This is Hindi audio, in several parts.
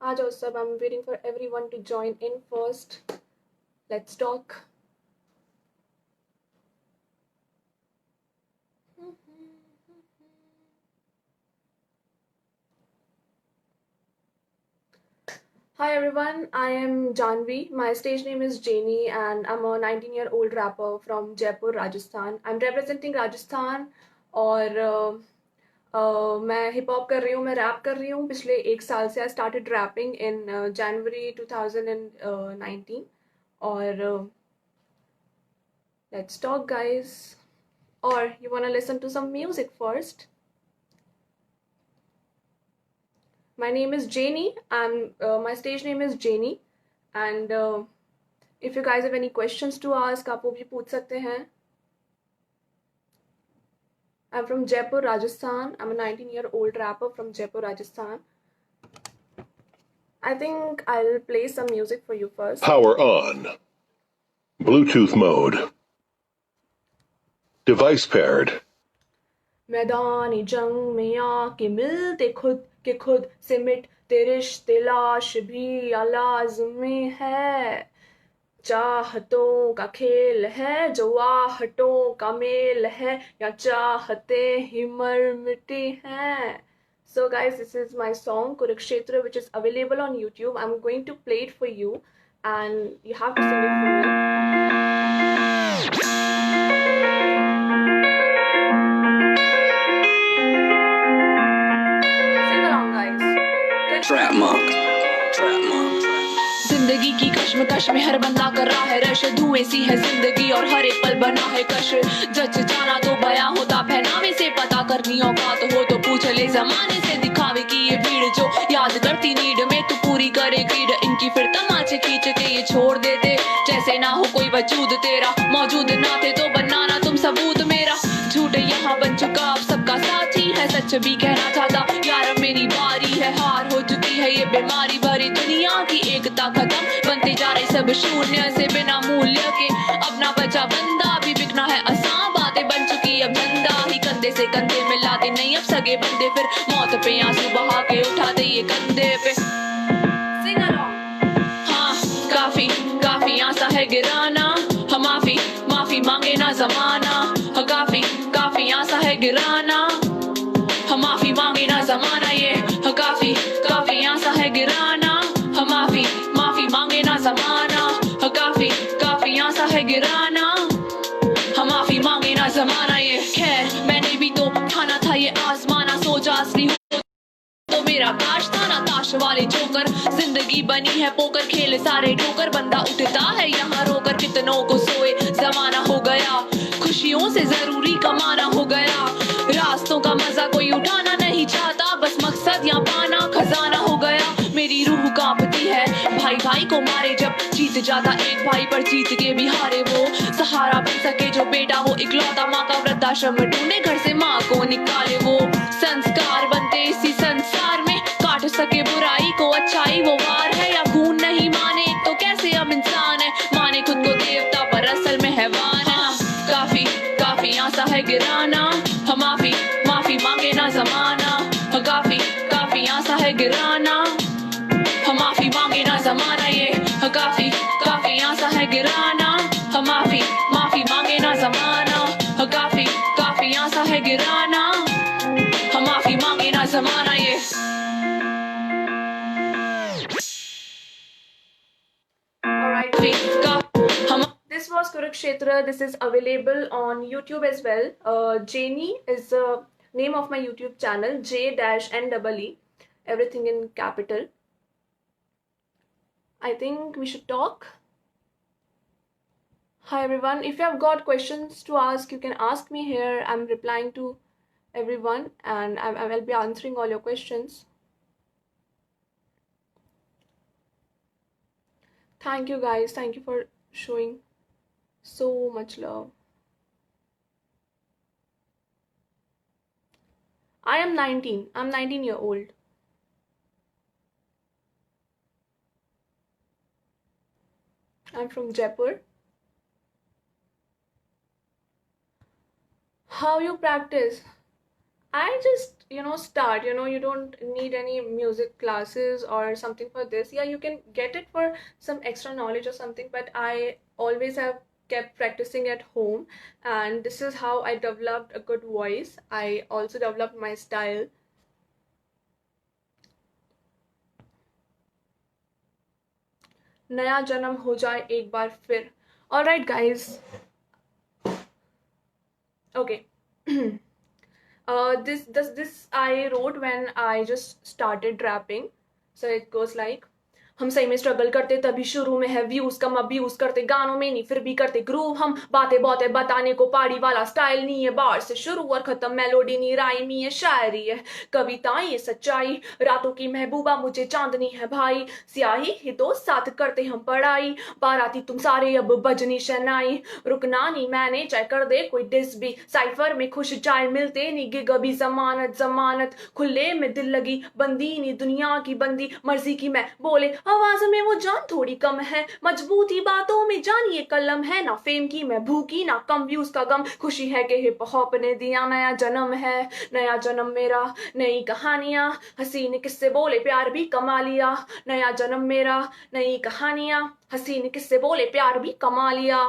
आ जाओ सब. I'm waiting for everyone to join in first. Let's talk. Hi everyone, I am Janvi. My stage name is Janie and I'm a 19-year-old rapper from Jaipur, Rajasthan. I'm representing Rajasthan और मैं हिप हॉप कर रही हूँ, मैं रैप कर रही हूँ पिछले 1 साल से. आई स्टार्टेड रैपिंग इन जनवरी 2019 और let's talk guys. Or you wanna listen to some music first? My name is Janie. My stage name is Janie and if you guys have any questions to ask आप वो भी पूछ सकते हैं. I'm from Jaipur, Rajasthan. I'm a 19-year-old rapper from Jaipur, Rajasthan. I think I'll play some music for you first. Power on. Bluetooth mode. Device paired. मैदानी जंग में आके मिलते खुद के खुद से मिटते रिश्ते लाश भी लाज़मी है. चाहतों का खेल है जो आहटों का मेल है या चाहते ही मर मिटी हैं. So guys, this is my song Kurukshetra which is available on YouTube. I'm going to play it for you and you have to sing it for me. Sing along guys. Trap Monk. जिंदगी की कश्मकश में हर बंदा कर रहा है रश. धुएं सी है जिंदगी और हर एक पल बना है कश. जच जाना तो बयां होता पहनावे से. पता करनी औकात हो तो पूछ ले जमाने से. दिखावे की ये भीड़ जो याद करती नीड में तू पूरी करे ग्रीड. इनकी फिर तमाचे खींच के ये छोड़ देते जैसे ना हो कोई वजूद तेरा. मौजूद ना थे तो बनाना तुम सबूत मेरा. झूठ यहाँ बन चुका अब सबका साथी है. सच भी कहना चाहता यार मेरी बारी है. हार हो चुकी है ये बीमारी भरी दुनिया की. एकता खत्म बनते जा रहे सब शून्य से बिना मूल्य के. अपना बचा बंदा भी बिकना है आसान. बातें बन चुकी अब धंधा ही. कंधे से कंधे मिलाते नहीं अब सगे बंदे. फिर मौत पे आंसू बहा के उठाते ये कंधे पे. Sing along. हाँ काफी काफी आसा है गिराना. हम माफी मांगे ना जमाना. हाँ काफी काफी आसा है गिराना. हम माफी मांगे ना जमाना. ये हाँ काफी काफी आसा है गिराना. हम माफी मांगे ना जमाना. हाँ काफी काफी आसा है गिराना. हम माफी मांगे ना जमाना. ये खैर मैंने भी तो खाना था ये आजमाना. सोचा असली तो मेरा काश था ना ताश वाले जोकर. जिंदगी बनी है पोकर खेल सारे ठोकर. बंदा उठता है यहाँ रोकर कितनों को सोए जमाना हो गया. खुशियों से जरूरी कमाना हो गया. रास्तों का मजा कोई उठाना नहीं चाहता. बस मकसद यहाँ पाना खजाना हो गया. मेरी रूह कांपती है भाई भाई को मारे जब जीत जाता एक भाई पर जीत के भी हारे वो. सहारा बन सके जो बेटा वो इकलौता. माँ का वृद्धाश्रम ढूंढे घर से माँ को निकाले वो. संस्कार बनते इसी संसार में. काट सके बुराई को अच्छाई वो वार है. या खून नहीं माने तो कैसे हम इंसान है. माने खुद को देवता पर असल में हैवान है. काफी काफी आसा है गिराना. हम माफी मांगे ना जमाना. काफी काफी आसा है गिराना. हम माफी मांगे ना जमाना. ये काफी काफी आसा है गिराना. हम माफी मांगे ना जमाना. काफी काफी आसा है गिराना. हम माफी मांगे ना जमाना. ये Alright. This was Kurukshetra. This is available on YouTube as well. Janie is the name of my YouTube channel. J-N-E-E. Everything in capital. I think we should talk. Hi everyone. If you have got questions to ask, you can ask me here. I'm replying to everyone and I will be answering all your questions. Thank you guys. Thank you for showing so much love. I am 19. I'm 19-year-old. I'm from Jaipur. How you practice? I just, start. You don't need any music classes or something for this. Yeah, you can get it for some extra knowledge or something, but I always have kept practicing at home, and this is how I developed a good voice. I also developed my style. नया जन्म हो जाए एक बार फिर. All right, guys. Okay. This I wrote when I just started rapping. So it goes like, हम सही में स्ट्रगल करते तभी शुरू में है व्यूज कम अब्यूज करते गानों में नहीं फिर भी करते ग्रूव हम बातें बहुत है बताने को पहाड़ी वाला स्टाइल नहीं है बार से शुरू और खत्म मेलोडी नहीं राइमी है शायरी है कविताएं ये सच्चाई रातों की महबूबा मुझे चांदनी है भाई स्याही ही दोस्त साथ करते हम पढ़ाई बाराती तुम सारे अब बजनी शहनाई रुकना नहीं मैंने चाहे कर दे कोई डिस भी साइफर में खुश चाय मिलते नहीं गिग अभी जमानत जमानत खुले में दिल लगी बंदी नहीं दुनिया की बंदी मर्जी की मैं बोले आवाज में वो जान थोड़ी कम है मजबूती बातों में जानिए कलम है ना फेम की मैं भूखी ना कम व्यूज का गम खुशी है कि हिप हॉप ने दिया नया जन्म है नया जन्म मेरा नई कहानियां हसीन किस्से बोले प्यार भी कमा लिया नया जन्म मेरा नई कहानियां हसीन किस्से बोले प्यार भी कमा लिया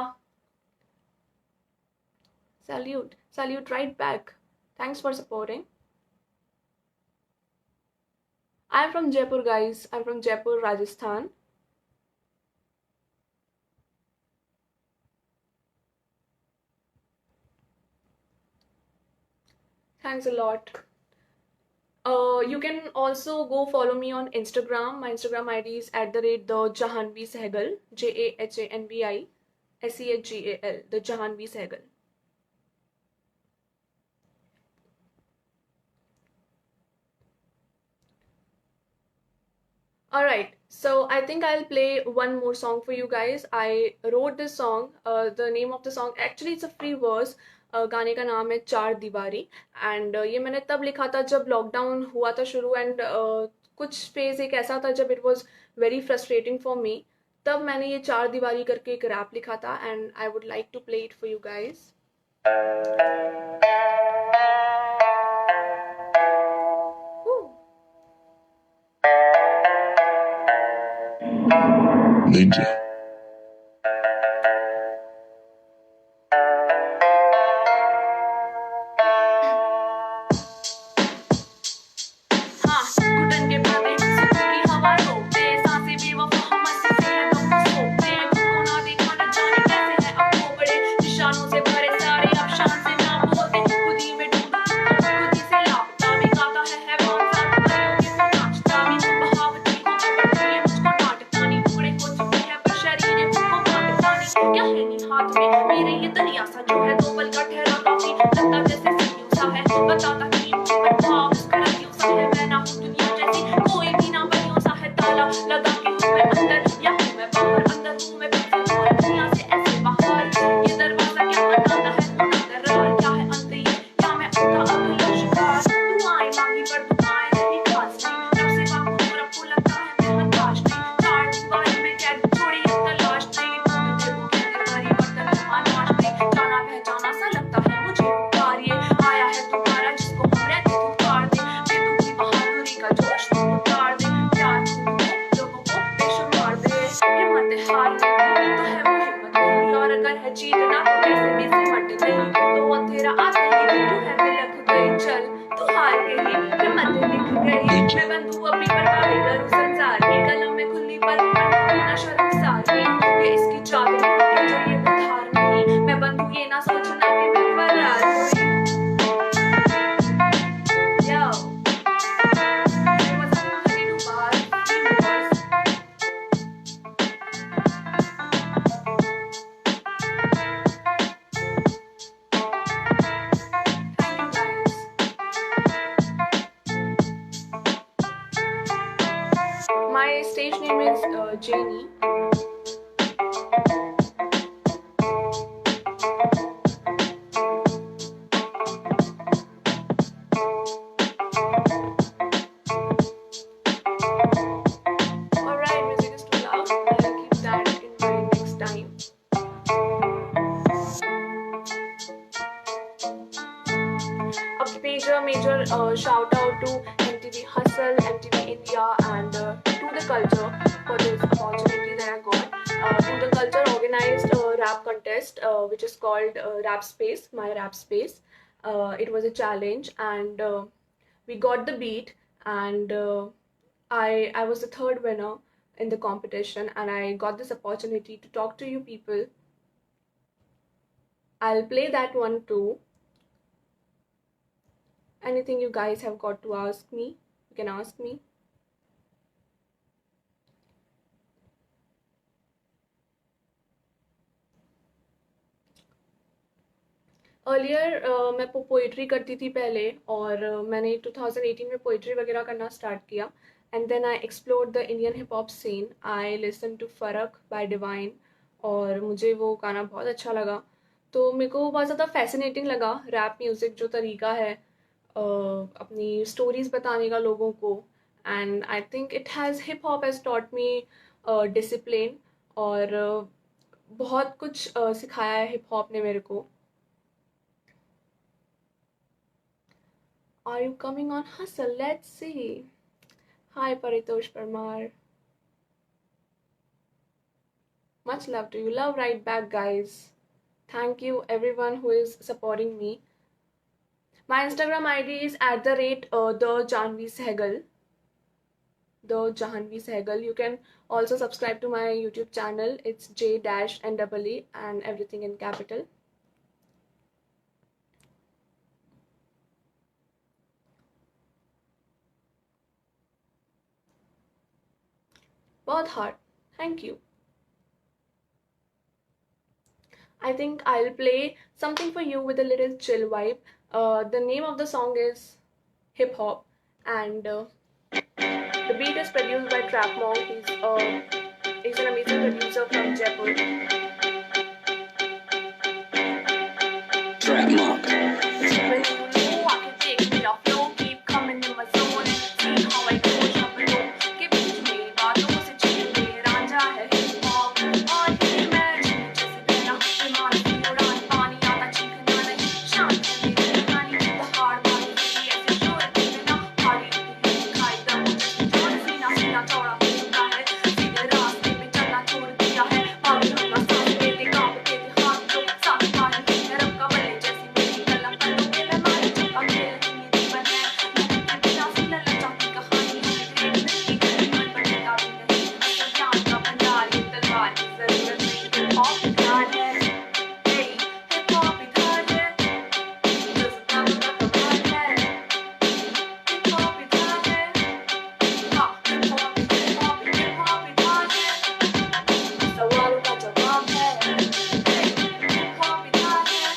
salute right back. Thanks for supporting. I'm from Jaipur, guys. I'm from Jaipur, Rajasthan. Thanks a lot. You can also go follow me on Instagram. My Instagram ID is @the Sehgal, JAHANVI SEHGAL, the Jahanvi Sehgal. Alright, so I think I'll play one more song for you guys. I wrote this song. The name of the song, actually it's a free verse. गाने का नाम है चार दीवारी एंड ये मैंने तब लिखा था जब लॉकडाउन हुआ था शुरू एंड कुछ फेज एक ऐसा था जब it was very frustrating for me तब मैंने ये चार दीवारी करके एक रैप लिखा था and I would like to play it for you guys Ninja. My stage name is Janie. Alright, music is too loud. I'll keep that in mind next time. अब major shout out to MTV Hustle, MTV India, and To The Culture for this opportunity that I got. To The Culture organized a rap contest which is called Rap Space, My Rap Space. It was a challenge, and we got the beat, and I was the third winner in the competition, and I got this opportunity to talk to you people. I'll play that one too. Anything you guys have got to ask me, you can ask me. Earlier मैं पोइट्री करती थी पहले, और मैंने 2018 में पोइट्री वगैरह करना स्टार्ट किया, and then I explored the Indian hip hop scene. I listen to Farak by Divine, और मुझे वो गाना बहुत अच्छा लगा. तो मेरे को बहुत ज़्यादा फैसिनेटिंग लगा रैप म्यूज़िक जो तरीका है अपनी स्टोरीज बताने का लोगों को. And I think it has hip hop has taught me discipline, और बहुत कुछ सिखाया है हिप हॉप ने मेरे को. Are you coming on Hustle? Let's see. Hi Paritosh Parmar. Much love to you. Love right back, guys. Thank you everyone who is supporting me. My Instagram ID is @the Janvi Sehgal. The Janvi Sehgal. You can also subscribe to my YouTube channel. It's J-NEE and everything in capital. बहुत hard. Thank you. I think I'll play something for you with a little chill vibe. The name of the song is Hip Hop, and the beat is produced by Trap Monk. He's an amazing producer from Jaipur. Trap Monk. When you know I can take me off flow, keep coming in my zone and see how I go jump below. के बीच में बातों से छीन ले रांझा है hip hop, और ही मैं जैसे बहना विमान की उड़ान, पानी आता चीखना नहीं, शांत है मेरी कहानी. The hard body मेरी ऐसे शोर देना, भारी खाई दम जोर, सीना सीना चौड़ा हो चुका है, सीधे रास्ते पे चलना छोड़ दिया है. भाग लूंगा सांस लेते कांपते थे हाथ जो साथ पानी है रब का बल्ले जैसी मेरी कलम पन्नों पे मैं मारी चुका खेल ही जीवन है. मेहनत के बिना सी ललचाती कहानी है, ग्रेट मिलती मन बनता भी नहीं, असल ज्ञान का भंडार ये तलवार की जरूरत नहीं. हिप हॉप इधार है, हे हिप हॉप इधार है, जज्बा का कमाल है. हिप हॉप इधार है, हाँ हिप हॉप इधार है, सवालों का जवाब है. हिप हॉप इधार है,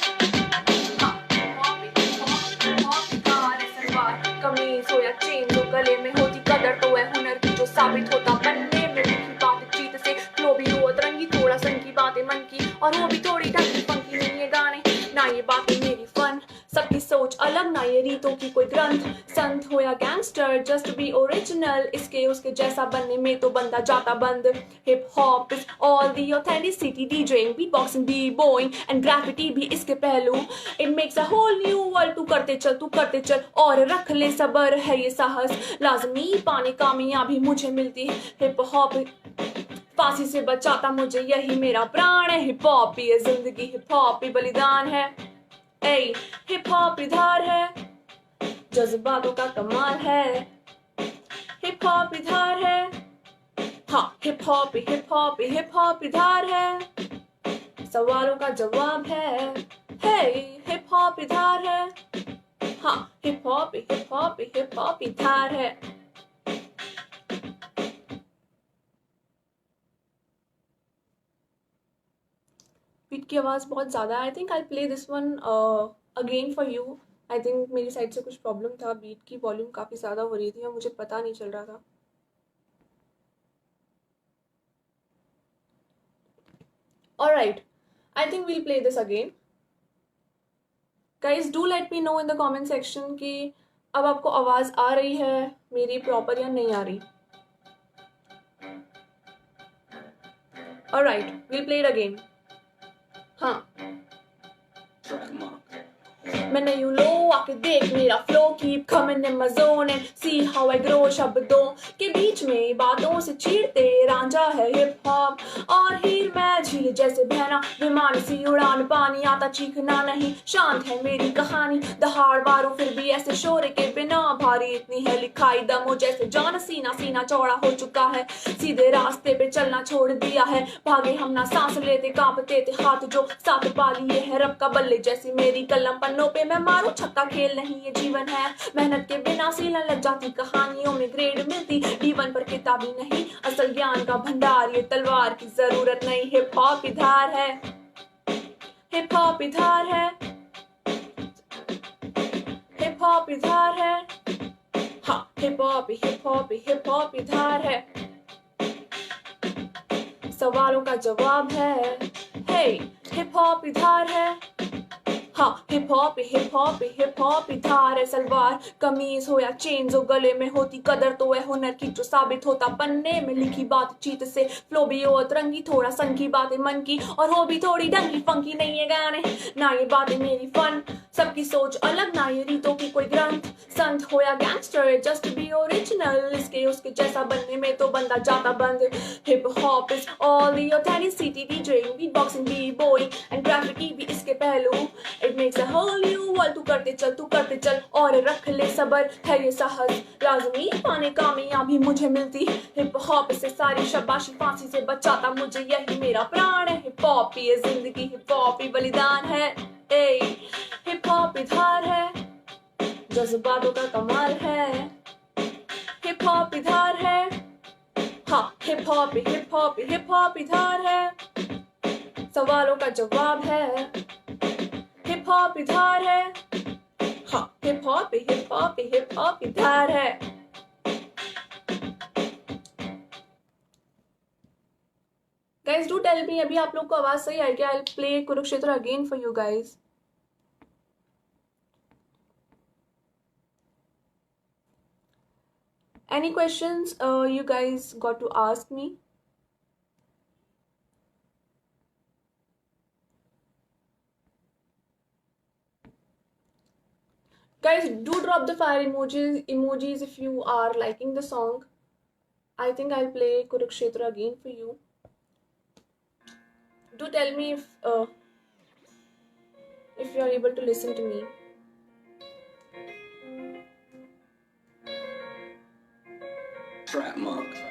हाँ हिप हॉप इधार है. सलवार कमीज हो या चेन जो गले में होती, कदर तो है हुनर की जो साबित होता बनने में. लिखी बातचीत से फ्लो भी हो अतरंगी, थोड़ा सन की बातें मन की, और वो भी थोड़ी ढंग की फंकी. नहीं ये गाने ना ये बातें मेरी फन, सबकी सोच अलग ना ये रीतों की कोई ग्रंथ. संत हो या गैंगस्टर जस्ट बी ओरिजिनल, इसके उसके जैसा बनने में तो बंदा जाता बंद. Hip hop is all the authenticity, DJing beatboxing B boying and graffiti भी इसके पहलू. It makes a whole new world. तू करते चल और रख ले सबर, है ये साहस लाजमी पाने कामयाबी मुझे मिलती. हिप हॉप फांसी से बचाता मुझे, यही मेरा प्राण है. हिप हॉप ही है जिंदगी, हिप हॉप ही बलिदान है. ए हिप हॉप इधार है, जज्बातों का कमाल है. हिप हॉप इधार है, हाँ हिप हॉप इधार है, सवालों का जवाब है. हे हिप हॉप इधार है, हाँ हिप हॉप इधार है. बीट की आवाज़ बहुत ज़्यादा है. I think I play this one again for you. I think मेरी साइड से कुछ प्रॉब्लम था, बीट की वॉल्यूम काफ़ी ज़्यादा हो रही थी और मुझे पता नहीं चल रहा था. Alright, I think we'll play this again. Guys, do let me know in the comment section कि अब आपको आवाज़ आ रही है मेरी प्रॉपर या नहीं आ रही. Alright, we'll play it again. हाँ. Trap Monk. मैंने यू लो आके देख मेरा flow, keep coming in my zone and see how I grow. शब्दों के बीच में बातों से चीरते रांझा है हिप हॉप और हीर मैं झील जैसे बहना, विमान सी उड़ान, पानी आता चीखना नहीं, शांत है मेरी कहानी, दहाड़ बारो फिर भी ऐसे शोर के बिना, भारी इतनी है लिखाई दमो जैसे जान, सीना सीना चौड़ा हो चुका है, सीधे रास्ते पे चलना छोड़ दिया है, भागे हम ना सांस लेते कांपते थे हाथ जो साथ पा लिए है रब का बल्ले जैसी मेरी कलम, पन्नों पे मैं मारू छक्का, खेल नहीं ये जीवन है, मेहनत के बिना सीलन लग जाती, कहानियों में ग्रेड मिलती, जीवन पर किताबी नहीं, असल ज्ञान का भंडार, ये तलवार की जरूरत नहीं, हिप हॉप इधार है, हिप हॉप इधार है, हिप हॉप इधार है, हाँ हिप हॉप इधार है, सवालों का जवाब है, हे हिप हॉप इधार है, हाँ हिप हॉप इधार है, सलवार कमीज हो या चेन्स हो, गले में होती कदर तो है हुनर की जो साबित होता पन्ने में लिखी बातचीत से, फ्लो भी हो अतरंगी, थोड़ा सन की बातें मन की और हो भी थोड़ी ढंगी, फंकी नहीं है गाने ना ये बातें मेरी फन, सबकी सोच अलग ना ये रीतों की कोई ग्रंथ, संत हो या गैंगस्टर जस्ट बी ओरिजिनल, इसके उसके जैसा बनने में तो बंदा जाता बंद, hip hop is all the authenticity, DJing, beatboxing, B boying and graffiti भी इसके पहलू, it makes a whole new world, तू करते चल और रख ले सबर, है ये साहस लाजमी पाने कामयाबी मुझे मिलती, हिप हॉप से सारी शाबाशी फांसी से बचाता मुझे, यही मेरा प्राण है, हिप हॉप ही है जिंदगी, हिप हॉप ही बलिदान है, ए हिप हॉप इधार है, जज्बातों का कमाल है, हिप हॉप इधार है, हाँ हिप हॉप इधार है, सवालों का जवाब है, हिप हॉप इधार है, हाँ हिप हॉप इधार है। गाइज डू टेल मी, अभी आप लोग को आवाज सही आई क्या? I play Kurukshetra again for you guys. Any questions you guys got to ask me? Guys, do drop the fire emojis if you are liking the song. I think I'll play Kurukshetra again for you. Do tell me if you are able to listen to me. Trap monk.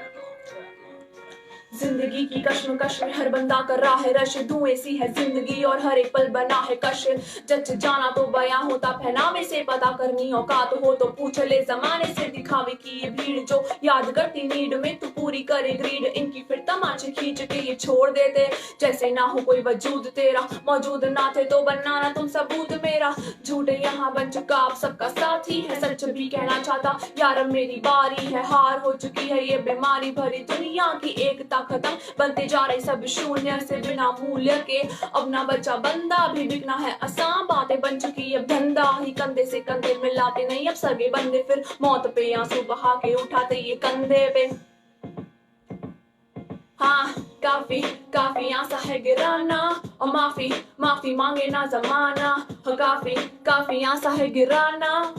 जिंदगी की कश्मकश में हर बंदा कर रहा है रश, धुएं सी है जिंदगी और हर एक पल बना है कश, जच जाना तो बयां होता पहनावे से, पता करनी औकात हो तो पूछ ले जमाने से, दिखावे की ये भीड़ जो याद करती नीड में तू पूरी करे ग्रीड, इनकी फिर तमाचे खींच के ये छोड़ देते जैसे ना हो कोई वजूद तेरा, मौजूद ना थे तो बनना ना तुम सबूत मेरा, झूठ यहाँ बन चुका आप सबका साथी है, सच भी कहना चाहता यार अब मेरी बारी है, हार हो चुकी है ये बीमारी भरी दुनिया की एकता खत्म, बनते जा रहे सब शून्य से बिना मूल्य के, अब ना बचा बंदा भी बिकना है आसान, बातें बन चुकी अब धंधा ही, कंधे से कंधे मिलाते नहीं अब सगे बंदे, फिर मौत पे आंसू बहा के उठाते ये कंधे पे, हाँ काफी आसा है गिराना, और माफी मांगे ना जमाना, काफी आसा है गिराना,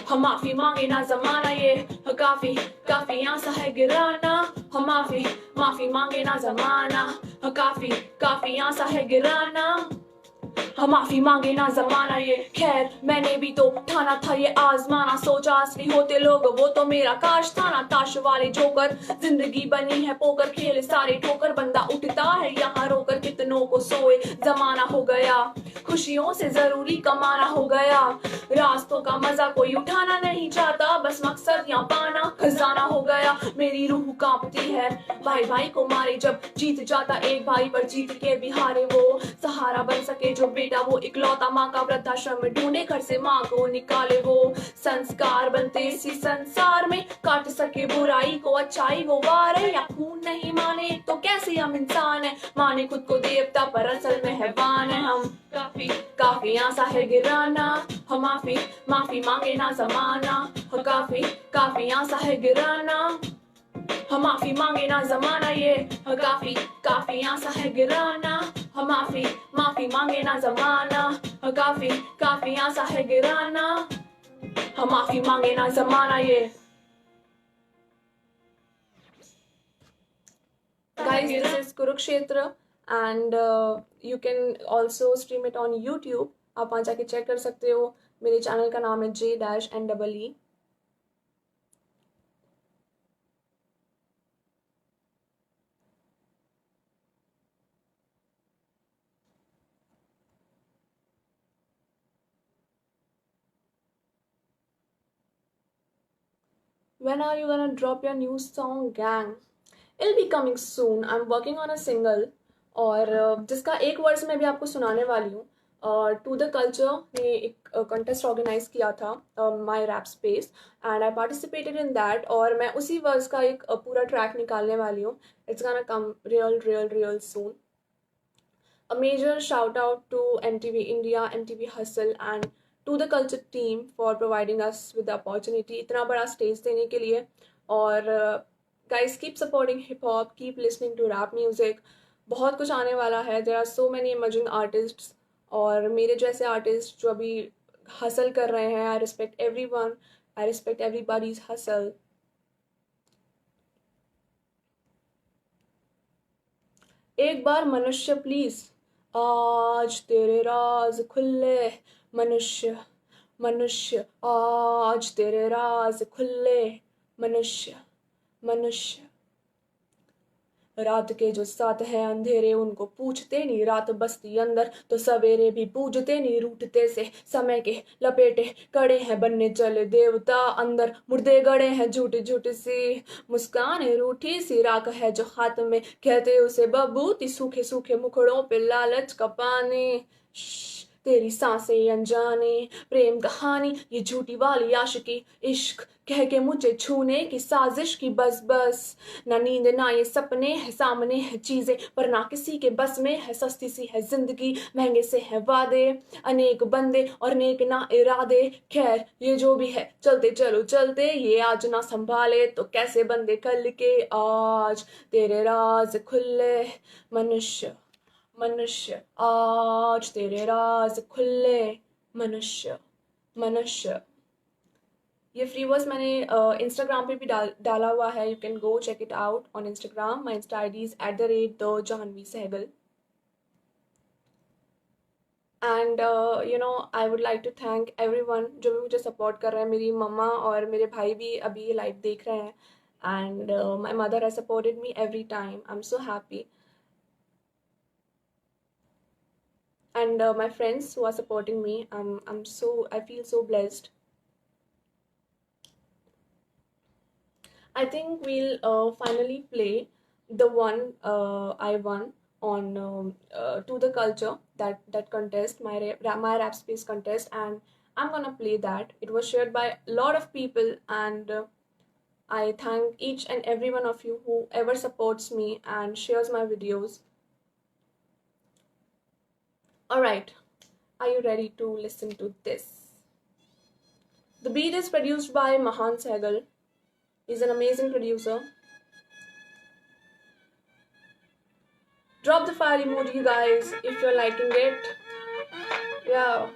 हम माफी मांगे ना जमाना, ये काफी आसा है गिराना, हम माफी मांगे ना जमाना, काफी आसा है गिराना, हम माफी मांगे ना जमाना, ये खैर मैंने भी तो ठाना था ये आजमाना, सोचा असली होते लोग वो तो मेरा काश था ना, ताश वाले जोकर जिंदगी बनी है पोकर, खेल सारे ठोकर, बंदा उठता है यहाँ रोकर, कितनों को सोए जमाना हो गया, खुशियों से जरूरी कमाना हो गया, रास्तों का मजा कोई उठाना नहीं चाहता, बस मकसद यहाँ पाना खजाना हो गया, मेरी रूह कांपती है भाई भाई को मारे, जब जीत जाता एक भाई पर जीत के भी हारे वो, सहारा बन सके जो बेटा वो इकलौता, माँ का वृद्धाश्रम ढूंढे घर से माँ को निकाले वो, संस्कार बनते इसी संसार में, काट सके बुराई को अच्छाई वो वार है, या खून नहीं माने तो कैसे हम इंसान है, माने खुद को देवता पर असल में हैवान है हम, काफी आसा है गिराना, हम माफी मांगे ना जमाना, काफी आसा है गिराना, हम माफी मांगे ना जमाना ये काफी काफी आसा है गिराना हम माफी माफी मांगे ना जमाना काफी काफी आसा है गिराना हम माफी मांगे ना जमाना ये Guys, this is Kurukshetra and you can also stream it on YouTube. आप वहाँ जाके चेक कर सकते हो. मेरे चैनल का नाम है J-N-E-E. When are you gonna drop your new song, gang? It'll be coming soon. I'm working on a single और जिसका एक वर्स मैं भी आपको सुनाने वाली हूँ. टू द कल्चर ने एक कंटेस्ट ऑर्गेनाइज किया था my rap space and I participated in that और मैं उसी वर्स का एक पूरा ट्रैक निकालने वाली हूँ. It's gonna come real soon. A major shout out to MTV India, MTV Hustle and to the culture team for providing us with the opportunity इतना बड़ा स्टेज देने के लिए. और guys, keep supporting hip hop, keep listening to rap music. बहुत कुछ आने वाला है. There are so many emerging artists और मेरे जैसे आर्टिस्ट जो अभी हसल कर रहे हैं. I respect everyone, I respect everybody's hustle. एक बार मनुष्य प्लीज आज तेरे राज खुले मनुष्य मनुष्य आज तेरे राज खुले मनुष्य मनुष्य. रात के जो साथ हैं अंधेरे उनको पूछते नहीं रात बसती अंदर तो सवेरे भी पूजते नहीं रूठते से समय के लपेटे कड़े हैं बनने चले देवता अंदर मुर्दे गड़े हैं झूठी झूठी सी मुस्कान रूठी सी राख है जो हाथ में कहते उसे बबूती सूखे सूखे मुखड़ों पे लालच का पानी. तेरी सांसें अनजाने प्रेम कहानी ये झूठी वाली आशिकी इश्क कह के मुझे छूने की साजिश की बस बस. ना नींद ना ये सपने हैं सामने है चीजें पर ना किसी के बस में है. सस्ती सी है जिंदगी महंगे से है वादे अनेक बंदे और नेक ना इरादे. खैर ये जो भी है चलते चलो चलते ये आज ना संभाले तो कैसे बंदे कल के. आज तेरे राज खुले मनुष्य मनुष्य आज तेरे राज खुले मनुष्य मनुष्य. ये फ्री वर्स मैंने इंस्टाग्राम पे भी डाला हुआ है. You can go check it out on Instagram. My insta ID is @the Sehgal. And you know I would like to thank everyone जो भी मुझे सपोर्ट कर रहे हैं. मेरी मम्मा और मेरे भाई भी अभी ये लाइव देख रहे हैं and my mother has supported me every time. I am so happy. And my friends who are supporting me, I feel so blessed. I think we'll finally play the one I won on To the Culture, that contest, my rap space contest, and I'm gonna play that. It was shared by a lot of people and I thank each and every one of you who ever supports me and shares my videos. Alright, are you ready to listen to this? The beat is produced by Mahan Sehgal. He's an amazing producer. Drop the fire emoji, guys, if you're liking it. Yeah.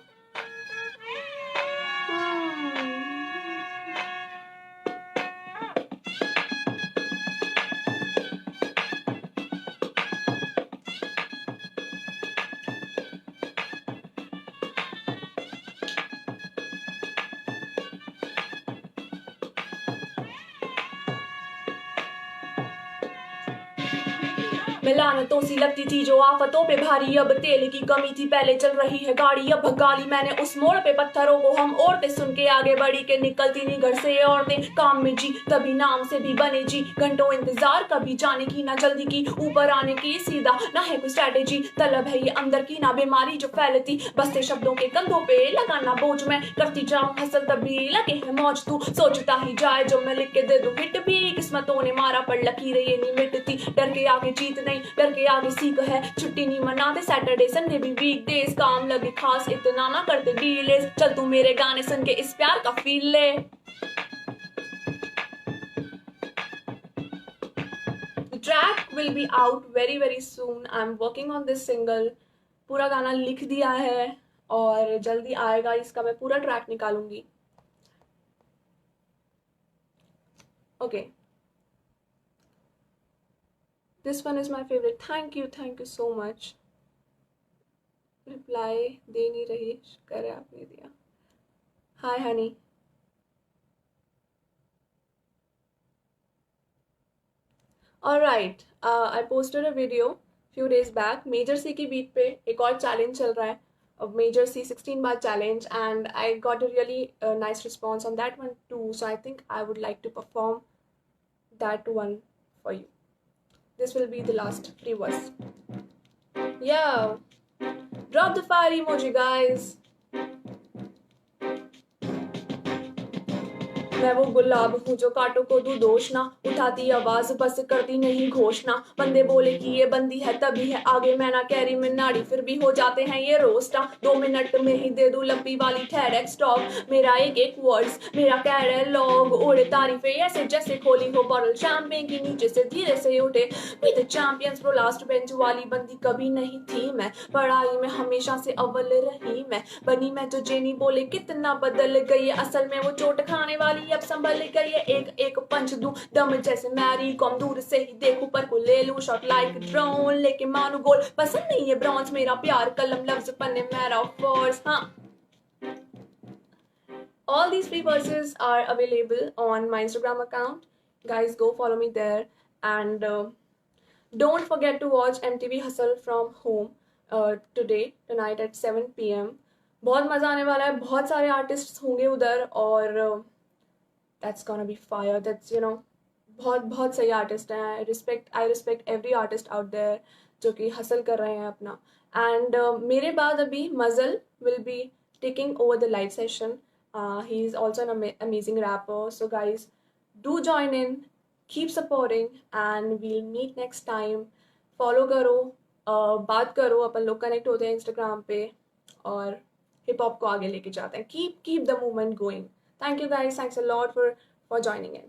मैं लानतों सी लगती थी जो आफतों पे भारी. अब तेल की कमी थी पहले चल रही है गाड़ी. अब भगाली मैंने उस मोड़ पे पत्थरों को हम औरतें सुन के आगे बढ़ी के निकलती नहीं घर से औरतें. काम में जी तभी नाम से भी बने जी. घंटों इंतजार कभी जाने की ना जल्दी की ऊपर आने की सीधा ना है कोई स्ट्रैटेजी. तलब है ये अंदर की ना बीमारी जो फैलती बसते शब्दों के कंधों पे लगाना बोझ. मैं करती जाऊं हसल तभी लगे है मौज. तू सोचता ही जाए जो मैं लिख के दे दूं हिट भी. किस्मतों ने मारा पर लकीरें ये नहीं मिटती. डर के आगे जीत नहीं डर के आगे सीख है. छुट्टी नहीं मनाते सैटरडे संडे भी वीकडेज. काम लगे खास इतना ना करते डीलेस. चल तू मेरे गाने सुन के इस प्यार का फील ले. track will be out very very soon. I'm working on this single. पूरा गाना लिख दिया है और जल्दी आएगा. इसका मैं पूरा track निकालूंगी. Okay. This one is my favorite. Thank you so much. Reply दे नहीं रही. करे आपने दिया. Hi honey. Alright, I posted a video few days back. Major C की beat पे एक और challenge चल रहा है. Major C 16 bar challenge, and I got a really nice response on that one too. So I think I would like to perform that one for you. This will be the last free verse. Yeah, drop the fire emoji, guys. मैं वो गुलाब हूँ जो कांटों को दूं दोष ना, उठाती आवाज बस करती नहीं घोषणा. बंदे बोले कि ये बंदी है तभी है आगे, मैं ना कैरी में नाड़ी फिर भी हो जाते हैं ये रोस्टा. 2 मिनट में ही दे दूं लंबी वाली ठहर स्टॉक. मेरा एक वर्ड्स मेरा कैटलॉग. उड़े तारीफे ऐसे जैसे खोली हो बॉटल शैंपेन की, नीचे से धीरे से उठे we the champions bro. Last bench वाली बंदी कभी नहीं थी मैं, पढ़ाई में हमेशा से अव्वल रही मैं. बनी मैं जो जेनी बोले कितना बदल गई, असल में वो चोट खाने वाली अब संभल गई है. एक एक पंच दूं दम जैसे मैरी कॉम, दूर से ही देखूं पर को ले लूं शॉट लाइक ड्रोन. लेके मानू गोल पसंद नहीं है ब्रॉन्ज, मेरा प्यार कलम लफ्ज पन्ने मेरा फोर्स. हाँ, all these free verses are available on my Instagram account. Guys, go follow me there, and don't forget to watch MTV Hustle from Home tonight at 7 p.m. बहुत मजा आने वाला है. बहुत सारे आर्टिस्ट होंगे उधर और that's gonna be fire. That's बहुत सही आर्टिस्ट हैं. I respect every artist out there जो कि हसल कर रहे हैं अपना. And मेरे बाद अभी मजल will be taking over the live session. He is also an amazing rapper. So guys, do join in, keep supporting, and we'll meet next time. Follow करो, बात करो, अपन लोग कनेक्ट होते हैं Instagram पे और हिप हॉप को आगे लेके जाते हैं. Keep the movement going. Thank you guys. Thanks a lot for joining in.